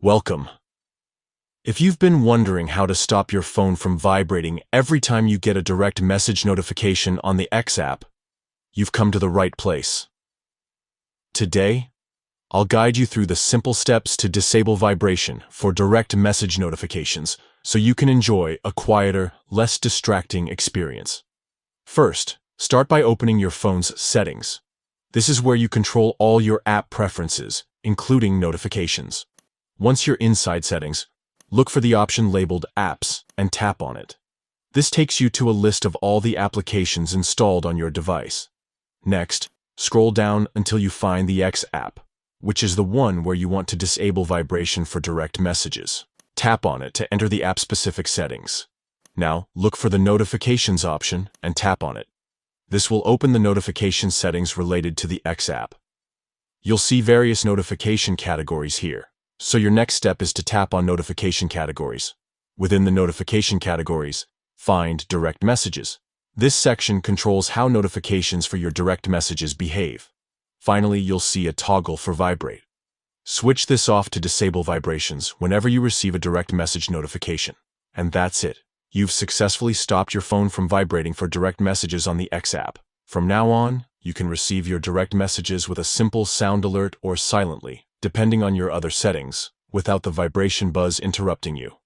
Welcome. If you've been wondering how to stop your phone from vibrating every time you get a direct message notification on the X app, you've come to the right place. Today, I'll guide you through the simple steps to disable vibration for direct message notifications so you can enjoy a quieter, less distracting experience. First, start by opening your phone's settings. This is where you control all your app preferences, including notifications. Once you're inside settings, look for the option labeled Apps and tap on it. This takes you to a list of all the applications installed on your device. Next, scroll down until you find the X app, which is the one where you want to disable vibration for direct messages. Tap on it to enter the app-specific settings. Now, look for the Notifications option and tap on it. This will open the notification settings related to the X app. You'll see various notification categories here, so your next step is to tap on Notification Categories. Within the notification categories, find Direct Messages. This section controls how notifications for your direct messages behave. Finally, you'll see a toggle for Vibrate. Switch this off to disable vibrations whenever you receive a direct message notification. And that's it. You've successfully stopped your phone from vibrating for direct messages on the X app. From now on, you can receive your direct messages with a simple sound alert or silently, depending on your other settings, without the vibration buzz interrupting you.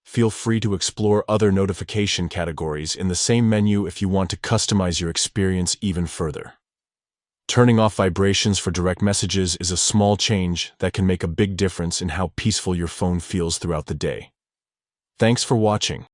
Feel free to explore other notification categories in the same menu if you want to customize your experience even further. Turning off vibrations for direct messages is a small change that can make a big difference in how peaceful your phone feels throughout the day. Thanks for watching.